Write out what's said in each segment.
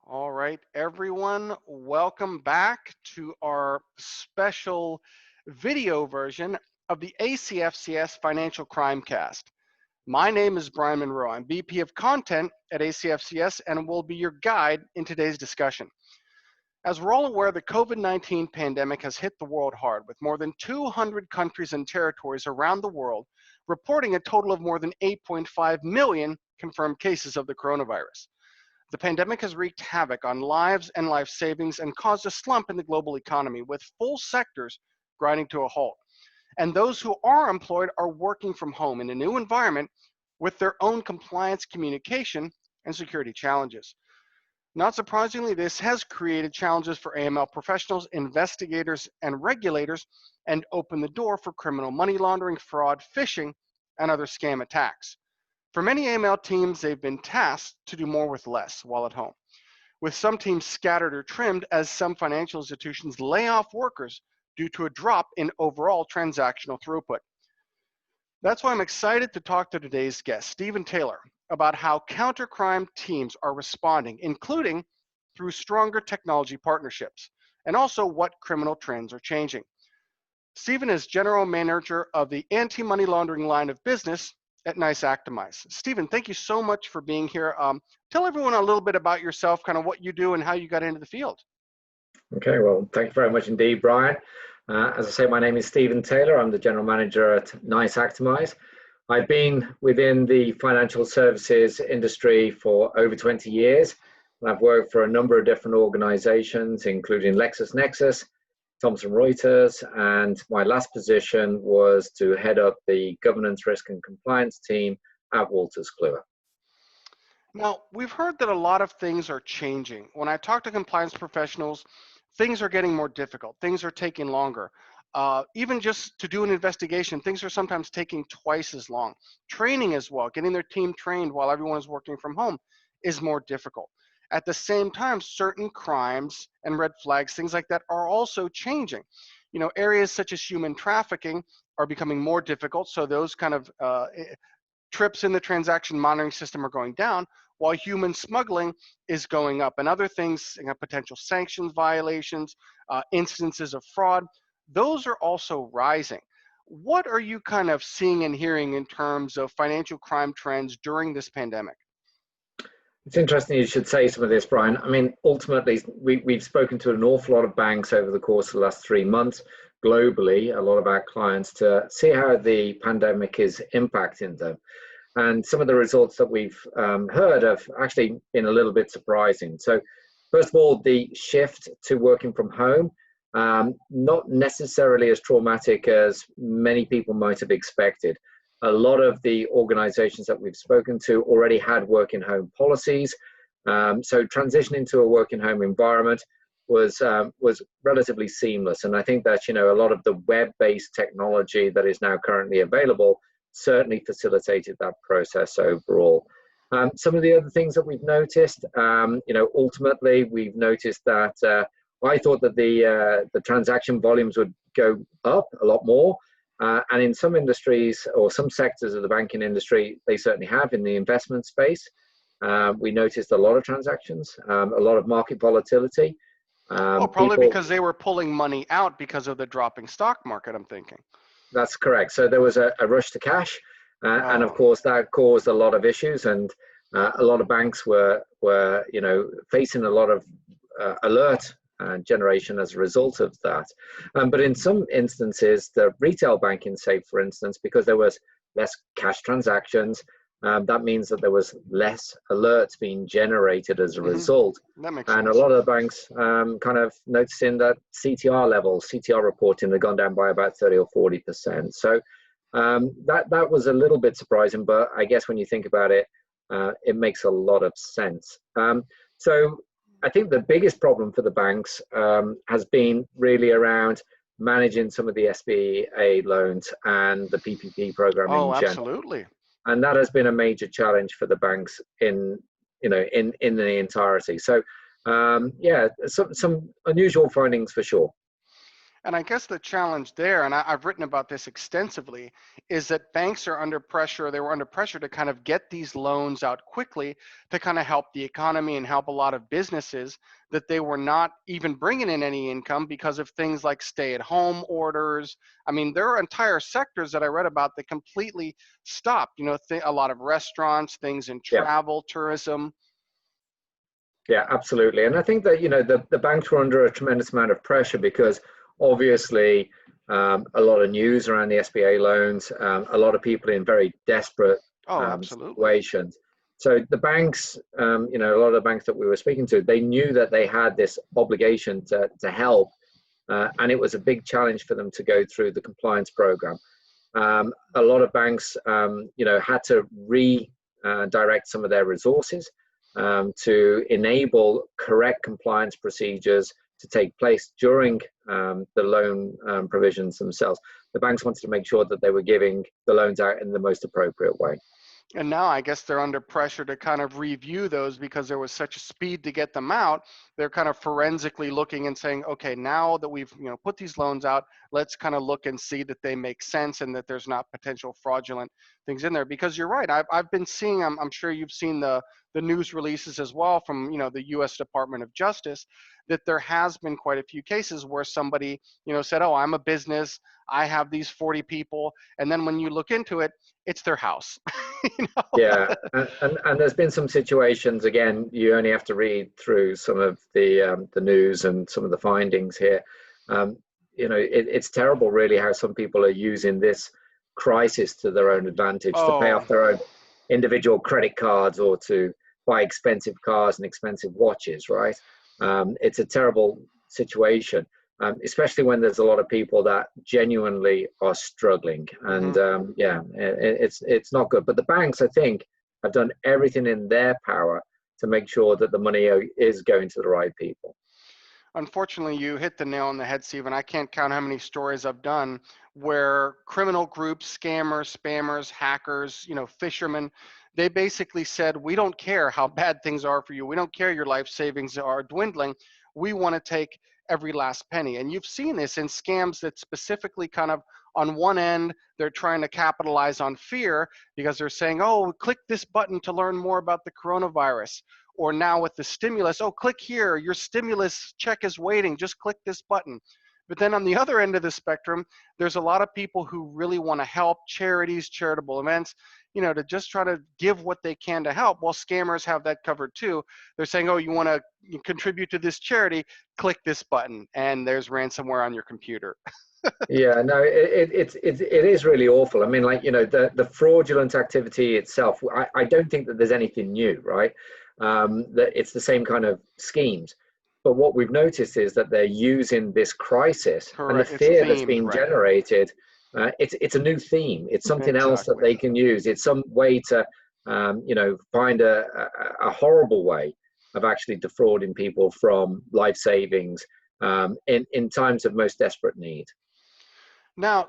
All right, everyone, welcome back to our special video version of the ACFCS Financial CrimeCast. My name is Brian Monroe. I'm VP of Content at ACFCS and will be your guide in today's discussion. As we're all aware, the COVID-19 pandemic has hit the world hard, with more than 200 countries and territories around the world reporting a total of more than 8.5 million confirmed cases of the coronavirus. The pandemic has wreaked havoc on lives and life savings and caused a slump in the global economy, with full sectors grinding to a halt. And those who are employed are working from home in a new environment with their own compliance, communication, and security challenges. Not surprisingly, this has created challenges for AML professionals, investigators, and regulators, and opened the door for criminal money laundering, fraud, phishing, and other scam attacks. For many AML teams, they've been tasked to do more with less while at home, with some teams scattered or trimmed as some financial institutions lay off workers due to a drop in overall transactional throughput. That's why I'm excited to talk to today's guest, Stephen Taylor, about how countercrime teams are responding, including through stronger technology partnerships, and also what criminal trends are changing. Stephen is General Manager of the Anti-Money Laundering line of business at NICE Actimize. Stephen, thank you so much for being here. Tell everyone a little bit about yourself, kind of what you do and how you got into the field. Okay, well, thank you very much indeed, Brian. As I say, my name is Stephen Taylor. I'm the General Manager at NICE Actimize. I've been within the financial services industry for over 20 years. I've worked for a number of different organizations, including LexisNexis, Thomson Reuters, and my last position was to head up the governance, risk, and compliance team at Wolters Kluwer. Now, we've heard that a lot of things are changing. When I talk to compliance professionals, things are getting more difficult. Things are taking longer. Even just to do an investigation, things are sometimes taking twice as long. Training as well, getting their team trained while everyone is working from home is more difficult. At the same time, certain crimes and red flags, things like that, are also changing. You know, areas such as human trafficking are becoming more difficult, so those kind of trips in the transaction monitoring system are going down, while human smuggling is going up, and other things, you know, potential sanctions violations, instances of fraud, those are also rising. What are you kind of seeing and hearing in terms of financial crime trends during this pandemic? It's interesting you should say some of this, Brian. I mean, ultimately, we've spoken to an awful lot of banks over the course of the last 3 months, globally, a lot of our clients, to see how the pandemic is impacting them. And some of the results that we've heard have actually been a little bit surprising. So first of all, the shift to working from home, not necessarily as traumatic as many people might have expected. A lot of the organizations that we've spoken to already had working home policies. So transitioning to a working home environment was relatively seamless. And I think that, you know, a lot of the web-based technology that is now currently available certainly facilitated that process overall. Some of the other things that we've noticed, you know, ultimately we've noticed that I thought that the transaction volumes would go up a lot more. And in some industries or some sectors of the banking industry, they certainly have. In the investment space, we noticed a lot of transactions, a lot of market volatility. Well, probably because they were pulling money out because of the dropping stock market, I'm thinking. That's correct. So there was a rush to cash, and of course that caused a lot of issues, and a lot of banks were you know, facing a lot of alert generation as a result of that. But in some instances, the retail banking, say for instance, because there was less cash transactions, that means that there was less alerts being generated as a result. That makes and sense. A lot of the banks kind of noticing that CTR levels, CTR reporting, had gone down by about 30 or 40%. So that was a little bit surprising, but I guess when you think about it, it makes a lot of sense. So I think the biggest problem for the banks has been really around managing some of the SBA loans and the PPP program in general. Absolutely. And that has been a major challenge for the banks in the entirety. So yeah, some unusual findings for sure. And I guess the challenge there, and I've written about this extensively, is that banks are under pressure. They were under pressure to kind of get these loans out quickly to kind of help the economy and help a lot of businesses that they were not even bringing in any income because of things like stay-at-home orders. I mean, there are entire sectors that I read about that completely stopped. You know, a lot of restaurants, things in Yeah. travel, tourism. Yeah, absolutely. And I think that, the banks were under a tremendous amount of pressure because obviously a lot of news around the SBA loans, a lot of people in very desperate Oh, absolutely. situations. So the banks, a lot of the banks that we were speaking to, they knew that they had this obligation to help. And it was a big challenge for them to go through the compliance program. A lot of banks, had to redirect some of their resources to enable correct compliance procedures to take place during the loan provisions themselves. The banks wanted to make sure that they were giving the loans out in the most appropriate way. And now I guess they're under pressure to kind of review those because there was such a speed to get them out. They're kind of forensically looking and saying, okay, now that we've put these loans out, let's kind of look and see that they make sense and that there's not potential fraudulent things in there. Because you're right, I've been seeing, I'm sure you've seen the news releases as well from the U.S. Department of Justice, that there has been quite a few cases where somebody said, oh, I'm a business, I have these 40 people, and then when you look into it, it's their house. Yeah, and there's been some situations, again, you only have to read through some of the news and some of the findings here. It's terrible really how some people are using this crisis to their own advantage, to pay off their own individual credit cards or to buy expensive cars and expensive watches, right? It's a terrible situation. Especially when there's a lot of people that genuinely are struggling, and it's not good. But the banks, I think, have done everything in their power to make sure that the money is going to the right people. Unfortunately, you hit the nail on the head, Stephen. I can't count how many stories I've done where criminal groups, scammers, spammers, hackers, fishermen, they basically said, we don't care how bad things are for you. We don't care your life savings are dwindling. We want to take every last penny. And you've seen this in scams that specifically kind of on one end, they're trying to capitalize on fear because they're saying, oh, click this button to learn more about the coronavirus. Or now with the stimulus, oh, click here, your stimulus check is waiting, just click this button. But then on the other end of the spectrum, there's a lot of people who really want to help, charities, charitable events, to just try to give what they can to help. Well, scammers have that covered too. They're saying, oh, you want to contribute to this charity, click this button, and there's ransomware on your computer. Yeah, no, it is really awful. I mean, the fraudulent activity itself, I don't think that there's anything new, right? That it's the same kind of schemes. But what we've noticed is that they're using this crisis and the fear that's being generated. It's a new theme. It's something else that they can use. It's some way to, find a horrible way of actually defrauding people from life savings in times of most desperate need. Now,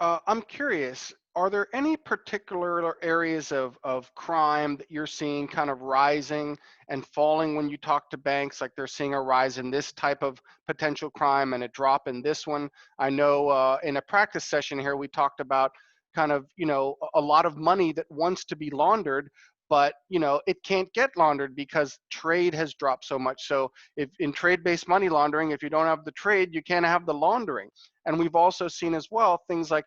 I'm curious, are there any particular areas of crime that you're seeing kind of rising and falling when you talk to banks, like they're seeing a rise in this type of potential crime and a drop in this one? I know in a practice session here, we talked about kind of, a lot of money that wants to be laundered, but it can't get laundered because trade has dropped so much. So if in trade-based money laundering, if you don't have the trade, you can't have the laundering. And we've also seen as well things like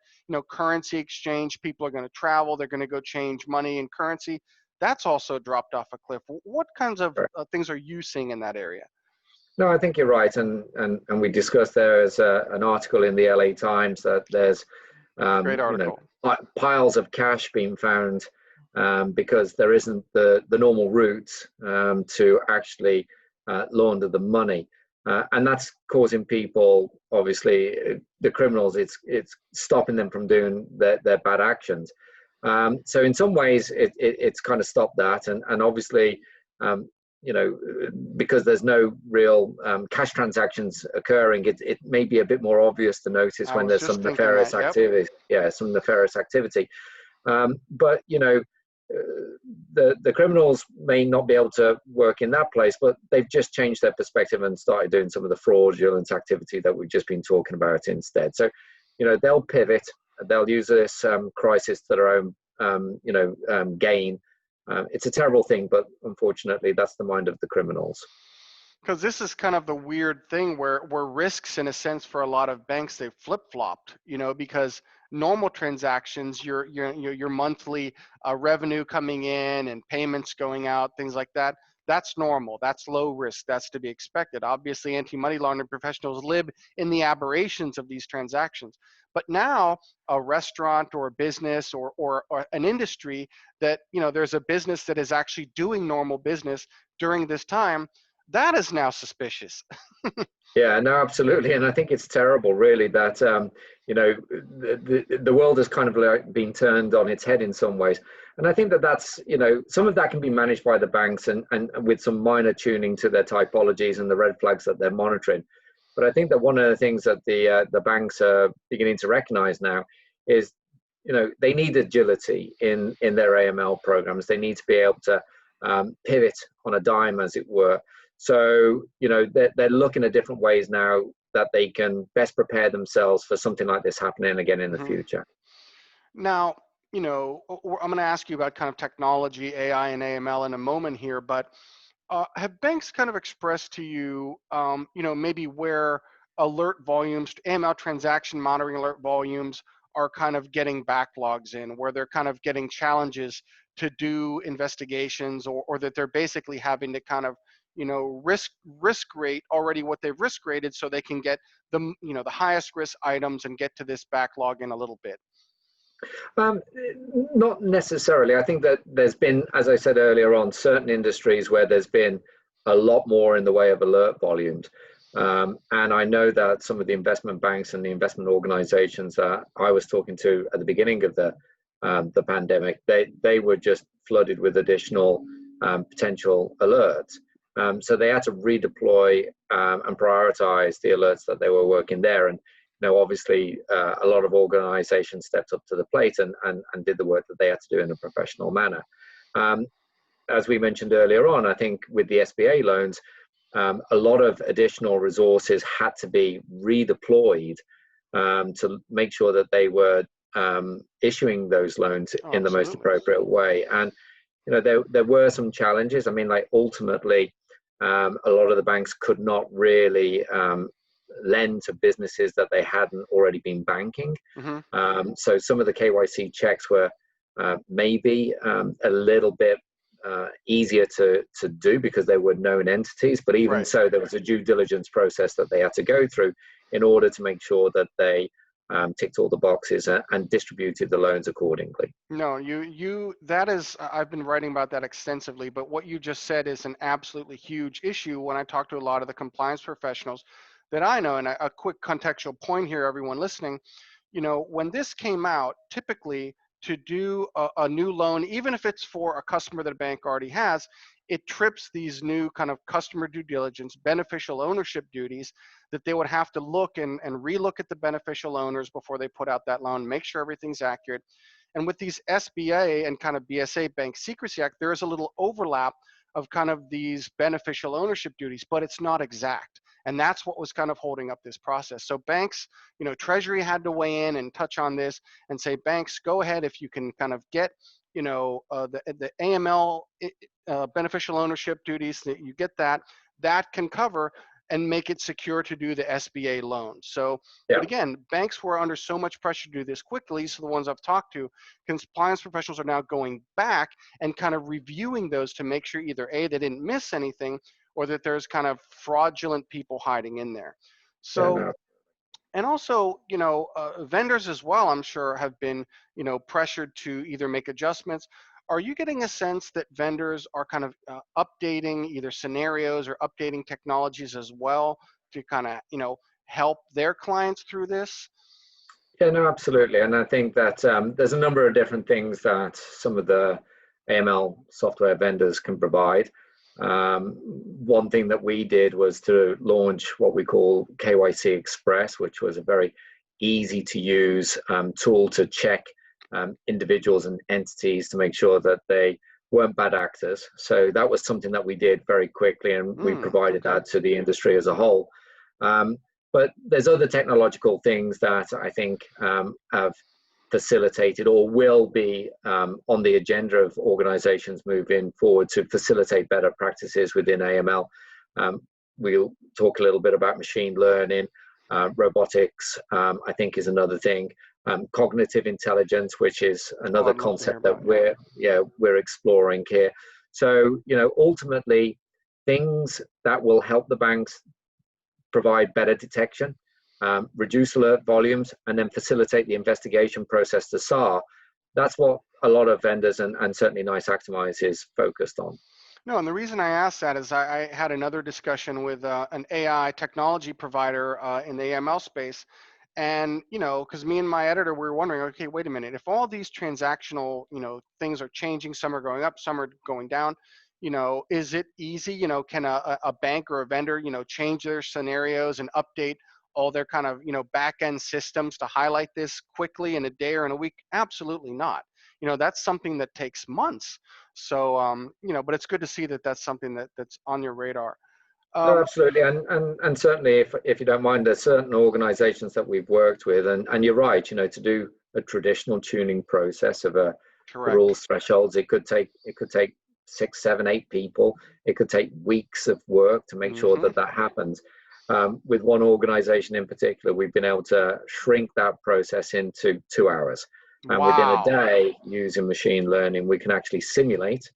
currency exchange. People are going to travel, they're going to go change money in currency. That's also dropped off a cliff. What kinds of things are you seeing in that area? No, I think you're right, and we discussed there as an article in the LA Times that there's Great article. Piles of cash being found because there isn't the normal routes to actually launder the money. And that's causing people, obviously, the criminals, it's stopping them from doing their bad actions. So in some ways, it's kind of stopped that. And obviously, because there's no real cash transactions occurring, it may be a bit more obvious to notice when there's some nefarious activity. Yeah, some nefarious activity. But, the criminals may not be able to work in that place, but they've just changed their perspective and started doing some of the fraudulent activity that we've just been talking about instead. So, they'll pivot, they'll use this crisis to their own, gain. It's a terrible thing, but unfortunately, that's the mind of the criminals. Because this is kind of the weird thing where risks, in a sense, for a lot of banks, they've flip-flopped, because normal transactions, your monthly revenue coming in and payments going out, things like that, that's normal, that's low risk, that's to be expected. Obviously, anti-money laundering professionals live in the aberrations of these transactions. But now a restaurant or a business or an industry that, there's a business that is actually doing normal business during this time, that is now suspicious. Yeah, no, absolutely. And I think it's terrible, really, that, the world has kind of like been turned on its head in some ways. And I think that's, some of that can be managed by the banks and with some minor tuning to their typologies and the red flags that they're monitoring. But I think that one of the things that the banks are beginning to recognize now is, they need agility in their AML programs. They need to be able to pivot on a dime, as it were. So, they're looking at different ways now that they can best prepare themselves for something like this happening again in the future. Now, I'm going to ask you about kind of technology, AI and AML in a moment here, but have banks kind of expressed to you, maybe where alert volumes, AML transaction monitoring alert volumes are kind of getting backlogs in, where they're kind of getting challenges to do investigations, or that they're basically having to kind of, risk rate already what they've risk rated so they can get the highest risk items and get to this backlog in a little bit? Not necessarily. I think that there's been, as I said earlier on, certain industries where there's been a lot more in the way of alert volumes. And I know that some of the investment banks and the investment organizations that I was talking to at the beginning of the pandemic, they were just flooded with additional potential alerts. So they had to redeploy and prioritize the alerts that they were working there. And obviously, a lot of organizations stepped up to the plate and did the work that they had to do in a professional manner. As we mentioned earlier on, I think with the SBA loans, a lot of additional resources had to be redeployed to make sure that they were issuing those loans in the most appropriate way. And there were some challenges. I mean, like ultimately, a lot of the banks could not really lend to businesses that they hadn't already been banking. So some of the KYC checks were maybe a little bit easier to do because they were known entities, but even so, there was a due diligence process that they had to go through in order to make sure that they ticked all the boxes and distributed the loans accordingly. No, that is, I've been writing about that extensively, but what you just said is an absolutely huge issue when I talk to a lot of the compliance professionals that I know. And a quick contextual point here, everyone listening, when this came out, typically to do a new loan, even if it's for a customer that a bank already has, it trips these new kind of customer due diligence, beneficial ownership duties that they would have to look and relook at the beneficial owners before they put out that loan, make sure everything's accurate. And with these SBA and kind of BSA, Bank Secrecy Act, there is a little overlap of kind of these beneficial ownership duties, but it's not exact. And that's what was kind of holding up this process. So banks, Treasury had to weigh in and touch on this and say, banks, go ahead if you can kind of get, the AML beneficial ownership duties, that you get that can cover and make it secure to do the SBA loan. So, but again, banks were under so much pressure to do this quickly. So the ones I've talked to, compliance professionals are now going back and kind of reviewing those to make sure either A, they didn't miss anything, or that there's kind of fraudulent people hiding in there. So, and also, vendors as well, I'm sure have been, pressured to either make adjustments. Are you getting a sense that vendors are kind of updating either scenarios or updating technologies as well to kind of, help their clients through this? Yeah, no, absolutely. And I think that there's a number of different things that some of the AML software vendors can provide. One thing that we did was to launch what we call KYC Express, which was a very easy to use tool to check individuals and entities to make sure that they weren't bad actors. So that was something that we did very quickly, and we provided that to the industry as a whole. But there's other technological things that I think have facilitated or will be on the agenda of organizations moving forward to facilitate better practices within AML. We'll talk a little bit about machine learning, robotics, I think is another thing. Cognitive intelligence, which is another concept that we're exploring here. So, ultimately, things that will help the banks provide better detection, reduce alert volumes, and then facilitate the investigation process to SAR. That's what a lot of vendors and certainly NICE Actimize is focused on. No, and the reason I asked that is I had another discussion with an AI technology provider in the AML space. And, because me and my editor, we were wondering, okay, wait a minute, if all these transactional, things are changing, some are going up, some are going down, is it easy, can a bank or a vendor, change their scenarios and update all their kind of, back end systems to highlight this quickly in a day or in a week? Absolutely not. That's something that takes months. So, but it's good to see that that's something that's on your radar. No, absolutely, and certainly, if you don't mind, there's certain organisations that we've worked with, and you're right. To do a traditional tuning process of the rules thresholds, it could take 6, 7, 8 people. It could take weeks of work to make sure that happens. With one organisation in particular, we've been able to shrink that process into 2 hours, and within a day, using machine learning, we can actually simulate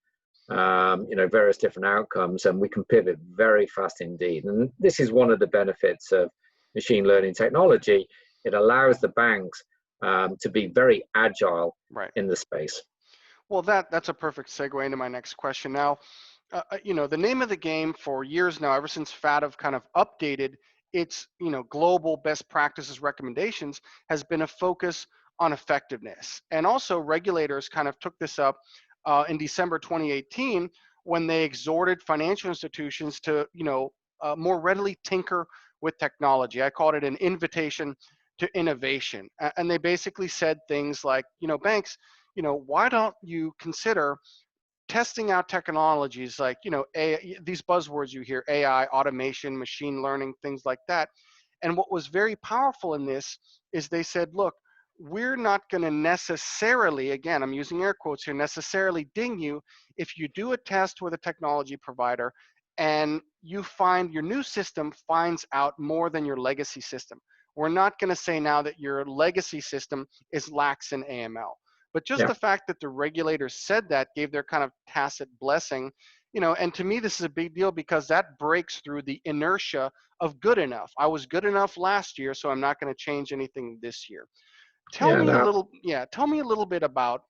various different outcomes, and we can pivot very fast indeed. And this is one of the benefits of machine learning technology. It allows the banks to be very agile in the space. Well, that's a perfect segue into my next question. Now, the name of the game for years now, ever since FATF kind of updated its, global best practices recommendations, has been a focus on effectiveness. And also regulators kind of took this up in December 2018, when they exhorted financial institutions to, more readily tinker with technology. I called it an invitation to innovation. And they basically said things like, banks, why don't you consider testing out technologies like, these buzzwords you hear, AI, automation, machine learning, things like that. And what was very powerful in this is they said, look, we're not going to necessarily, again, I'm using air quotes here, necessarily ding you if you do a test with a technology provider and you find your new system finds out more than your legacy system. We're not going to say now that your legacy system is lax in AML. But just the fact that the regulators said that gave their kind of tacit blessing, and to me, this is a big deal because that breaks through the inertia of good enough. I was good enough last year, so I'm not going to change anything this year. Tell me a little bit about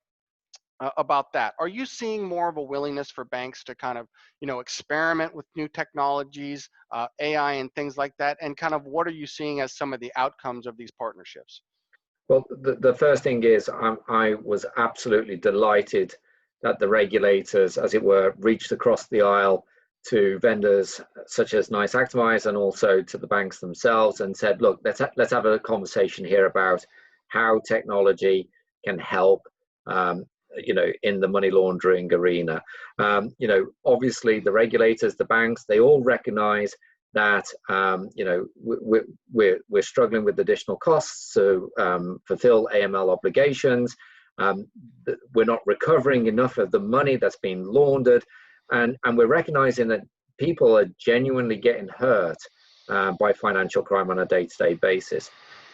that. Are you seeing more of a willingness for banks to kind of, experiment with new technologies, AI and things like that? And kind of what are you seeing as some of the outcomes of these partnerships? Well, the first thing is I was absolutely delighted that the regulators, as it were, reached across the aisle to vendors such as NICE Actimize and also to the banks themselves and said, look, let's have a conversation here about how technology can help, in the money laundering arena. Obviously the regulators, the banks, they all recognize that, we're struggling with additional costs to fulfill AML obligations. We're not recovering enough of the money that's being laundered. And we're recognizing that people are genuinely getting hurt by financial crime on a day-to-day basis.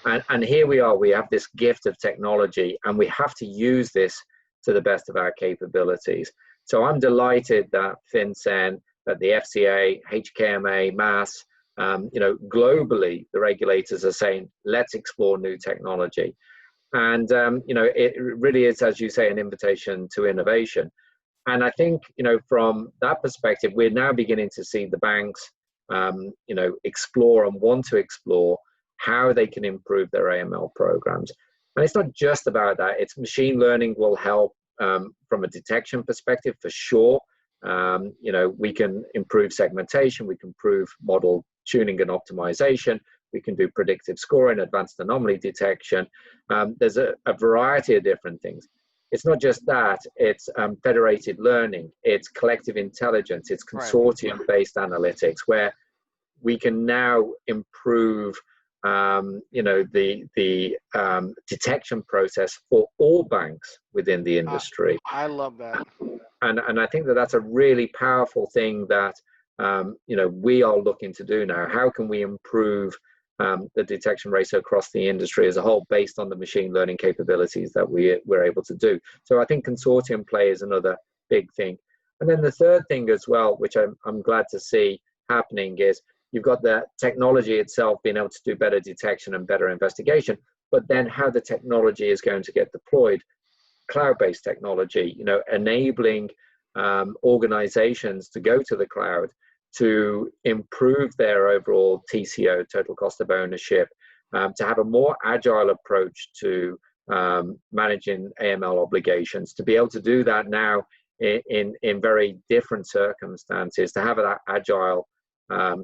And here we are, we have this gift of technology and we have to use this to the best of our capabilities. So I'm delighted that FinCEN, that the FCA, HKMA, MAS, globally, the regulators are saying, let's explore new technology. And, it really is, as you say, an invitation to innovation. And I think, from that perspective, we're now beginning to see the banks, explore and want to explore how they can improve their AML programs. And it's not just about that. It's machine learning will help from a detection perspective for sure. We can improve segmentation, we can improve model tuning and optimization, We can do predictive scoring, advanced anomaly detection. There's a variety of different things. It's not just that, it's federated learning, it's collective intelligence, it's Right. consortium-based analytics, where we can now improve the detection process for all banks within the industry. I love that. And I think that that's a really powerful thing that we are looking to do now. How can we improve the detection ratio across the industry as a whole based on the machine learning capabilities that we're able to do? So I think consortium play is another big thing. And then the third thing as well, which I'm glad to see happening, is you've got the technology itself being able to do better detection and better investigation, but then how the technology is going to get deployed. Cloud-based technology, enabling organizations to go to the cloud to improve their overall TCO, total cost of ownership, to have a more agile approach to managing AML obligations, to be able to do that now in very different circumstances, to have that agile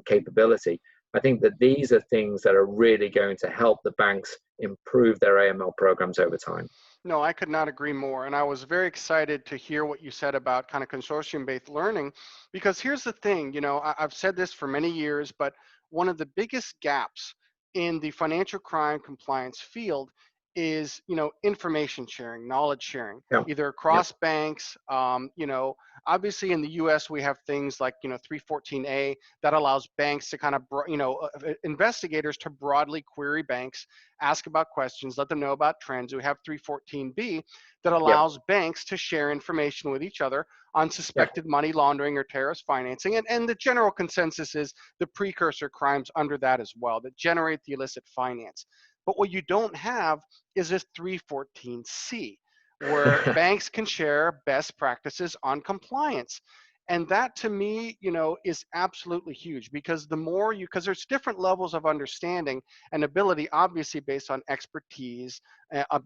capability. I think that these are things that are really going to help the banks improve their AML programs over time. No, I could not agree more. And I was very excited to hear what you said about kind of consortium-based learning, because here's the thing, I've said this for many years, but one of the biggest gaps in the financial crime compliance field is, information sharing, knowledge sharing, Yeah. either across banks. Obviously in the US, we have things like, 314A that allows banks to kind of, investigators to broadly query banks, ask about questions, let them know about trends. We have 314B that allows banks to share information with each other on suspected money laundering or terrorist financing. And the general consensus is the precursor crimes under that as well that generate the illicit finance. But what you don't have is this 314C, where banks can share best practices on compliance. And that to me, is absolutely huge, because because there's different levels of understanding and ability, obviously based on expertise,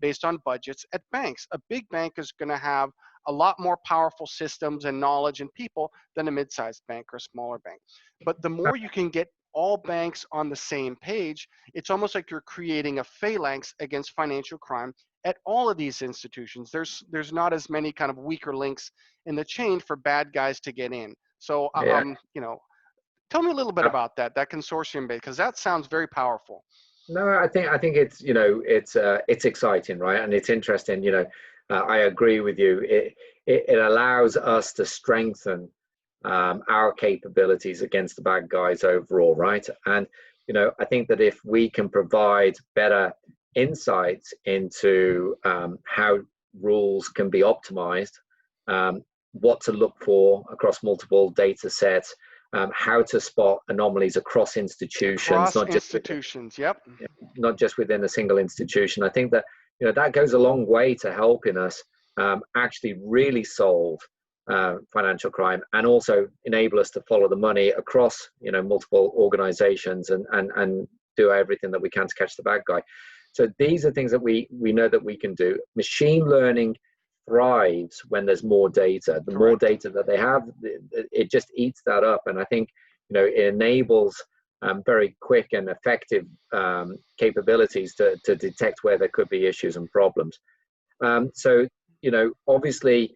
based on budgets at banks. A big bank is going to have a lot more powerful systems and knowledge and people than a mid-sized bank or a smaller bank. But the more you can get all banks on the same page, it's almost like you're creating a phalanx against financial crime at all of these institutions. There's not as many kind of weaker links in the chain for bad guys to get in. So, tell me a little bit about that consortium base, because that sounds very powerful. No, I think it's it's exciting, right? And it's interesting. I agree with you. It allows us to strengthen our capabilities against the bad guys overall, right? And I think that if we can provide better insights into how rules can be optimized, what to look for across multiple data sets, how to spot anomalies across institutions, not just within a single institution. I think that that goes a long way to helping us actually really solve financial crime, and also enable us to follow the money across multiple organizations and do everything that we can to catch the bad guy. So these are things that we know that we can do. Machine learning thrives when there's more data. The more data that they have, it just eats that up. And I think it enables very quick and effective capabilities to detect where there could be issues and problems. So obviously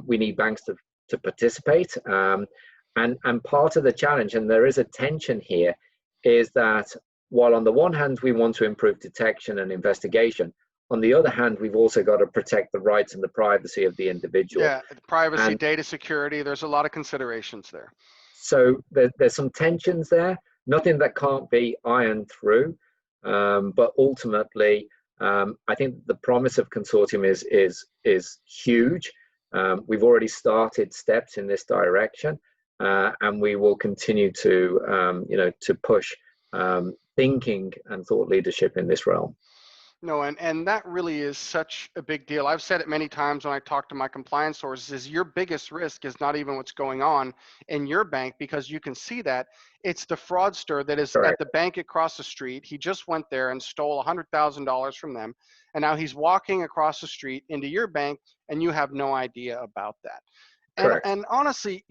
we need banks to participate, and part of the challenge, and there is a tension here, is that while on the one hand we want to improve detection and investigation, on the other hand we've also got to protect the rights and the privacy of the individual. Yeah, privacy, data security, there's a lot of considerations there. So there's some tensions there, nothing that can't be ironed through, but ultimately I think the promise of consortium is huge. We've already started steps in this direction, and we will continue to push thinking and thought leadership in this realm. No, and that really is such a big deal. I've said it many times when I talk to my compliance sources, is your biggest risk is not even what's going on in your bank, because you can see that. It's the fraudster that is at the bank across the street. He just went there and stole $100,000 from them, and now he's walking across the street into your bank, and you have no idea about that. And honestly,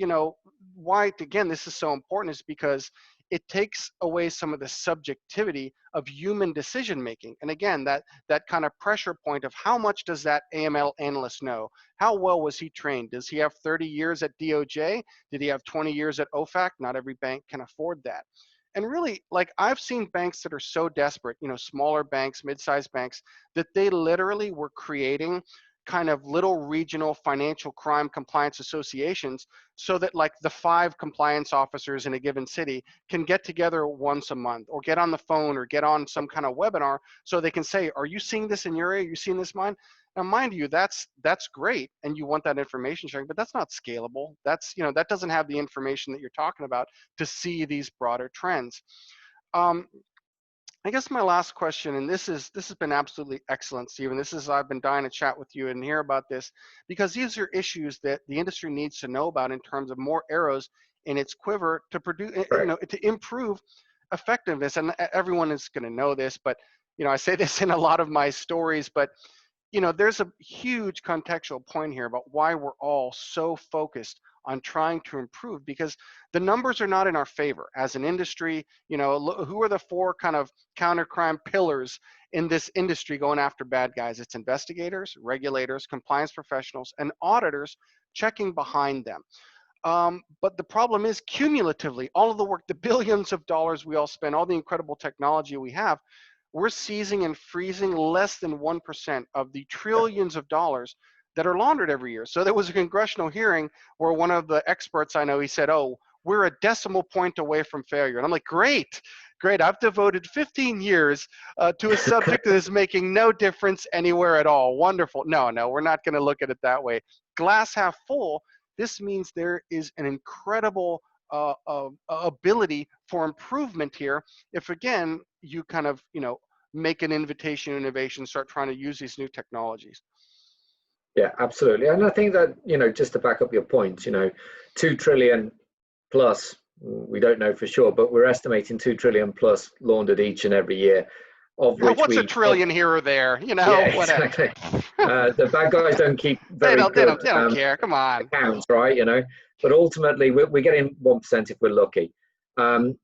why, again, this is so important is because it takes away some of the subjectivity of human decision making. And again, that kind of pressure point of how much does that AML analyst know? How well was he trained? Does he have 30 years at DOJ? Did he have 20 years at OFAC? Not every bank can afford that. And really, like, I've seen banks that are so desperate, smaller banks, mid-sized banks, that they literally were creating kind of little regional financial crime compliance associations so that, like, the 5 compliance officers in a given city can get together once a month or get on the phone or get on some kind of webinar so they can say, are you seeing this in your area? Are you seeing this mine? Now, mind you, that's great, and you want that information sharing, but that's not scalable. That's, that doesn't have the information that you're talking about to see these broader trends. I guess my last question, and this has been absolutely excellent, Stephen. I've been dying to chat with you and hear about this, because these are issues that the industry needs to know about in terms of more arrows in its quiver to produce, to improve effectiveness. And everyone is going to know this, but I say this in a lot of my stories, but there's a huge contextual point here about why we're all so focused on trying to improve, because the numbers are not in our favor as an industry. Who are the 4 kind of countercrime pillars in this industry going after bad guys? It's investigators, regulators, compliance professionals, and auditors checking behind them. But the problem is, cumulatively, all of the work, the billions of dollars we all spend, all the incredible technology we have, we're seizing and freezing less than 1% of the trillions of dollars that are laundered every year. So there was a congressional hearing where one of the experts I know, he said, oh, we're a decimal point away from failure. And I'm like, great. I've devoted 15 years to a subject that is making no difference anywhere at all. Wonderful. No, we're not going to look at it that way. Glass half full. This means there is an incredible ability for improvement here. If, again, you kind of, make an invitation to innovation, start trying to use these new technologies. Yeah, absolutely. And I think that, just to back up your point, 2 trillion plus, we don't know for sure, but we're estimating 2 trillion plus laundered each and every year, of which what's a trillion here or there, Yeah, exactly. The bad guys don't keep very they don't care. Come on. Accounts, right? But ultimately we're getting 1% if we're lucky.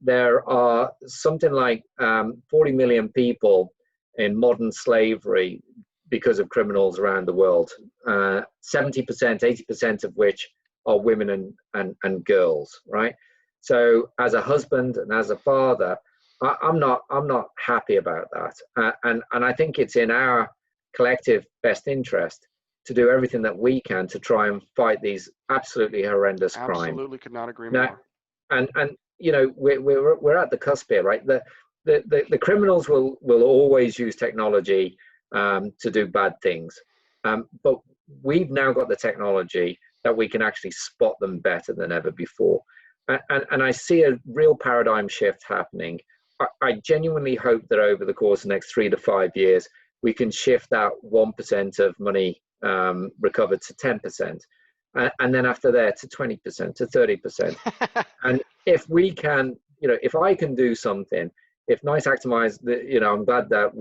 There are something like 40 million people in modern slavery because of criminals around the world, 70%, 80% of which are women and girls, right? So as a husband and as a father, I'm not happy about that, and I think it's in our collective best interest to do everything that we can to try and fight these absolutely horrendous crimes. Absolutely, could not agree more. And we're at the cusp here, right? The criminals will always use technology to do bad things, but we've now got the technology that we can actually spot them better than ever before, and I see a real paradigm shift happening. I genuinely hope that over the course of the next 3 to 5 years, we can shift that 1% of money recovered to 10%, and then after that to 20%, to 30%. And if we can, if I can do something, if NICE Actimize, I'm glad that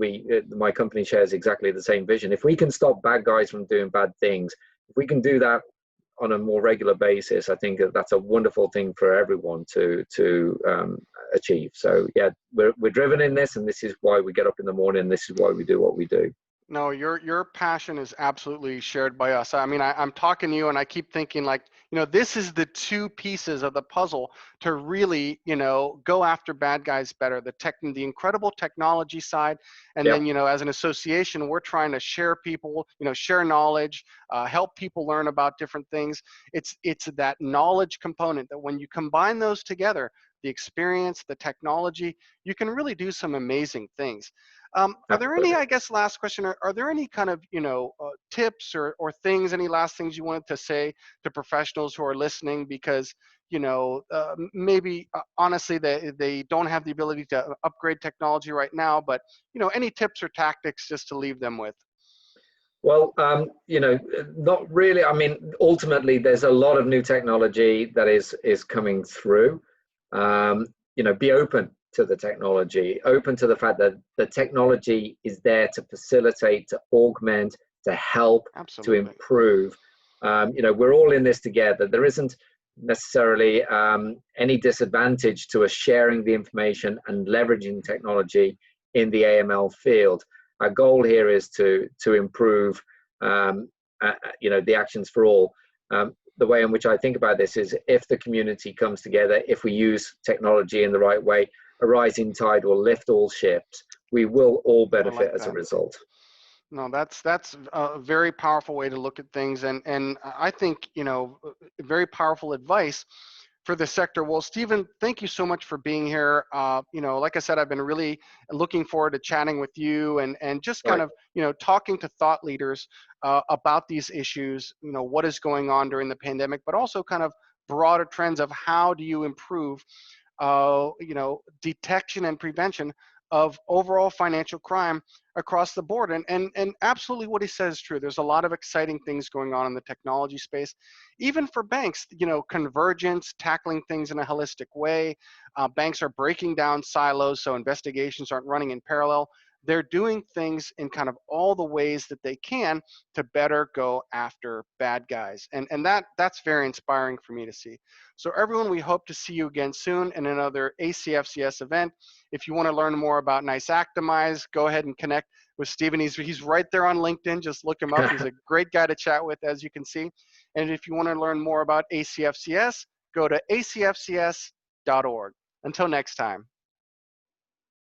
my company shares exactly the same vision. If we can stop bad guys from doing bad things, if we can do that on a more regular basis, I think that's a wonderful thing for everyone to achieve. So yeah, we're driven in this, and this is why we get up in the morning. This is why we do what we do. No, your passion is absolutely shared by us. I mean, I'm talking to you and I keep thinking, like, this is the 2 pieces of the puzzle to really, go after bad guys better, the incredible technology side. And Yep. then, as an association, we're trying to share people, share knowledge, help people learn about different things. It's that knowledge component that when you combine those together, the experience, the technology, you can really do some amazing things. Are there any, I guess, last question, are there any kind of, tips or things, any last things you wanted to say to professionals who are listening? Because, maybe honestly, they don't have the ability to upgrade technology right now, but, any tips or tactics just to leave them with? Well, not really. I mean, ultimately, there's a lot of new technology that is coming through. Be open to the technology, open to the fact that the technology is there to facilitate, to augment, to help, Absolutely. to improve. We're all in this together. There isn't necessarily any disadvantage to us sharing the information and leveraging technology in the AML field. Our goal here is to improve, the actions for all. The way in which I think about this is, if the community comes together, if we use technology in the right way, a rising tide will lift all ships. We will all benefit as a result. No, that's a very powerful way to look at things, and I think, very powerful advice for the sector. Well, Stephen, thank you so much for being here. Like I said, I've been really looking forward to chatting with you and just kind of, talking to thought leaders about these issues, what is going on during the pandemic, but also kind of broader trends of how do you improve, detection and prevention of overall financial crime across the board. And absolutely what he says is true. There's a lot of exciting things going on in the technology space. Even for banks, convergence, tackling things in a holistic way. Banks are breaking down silos so investigations aren't running in parallel. They're doing things in kind of all the ways that they can to better go after bad guys. And that's very inspiring for me to see. So everyone, we hope to see you again soon in another ACFCS event. If you want to learn more about NICE Actimize, go ahead and connect with Stephen. He's right there on LinkedIn. Just look him up. He's a great guy to chat with, as you can see. And if you want to learn more about ACFCS, go to acfcs.org. Until next time.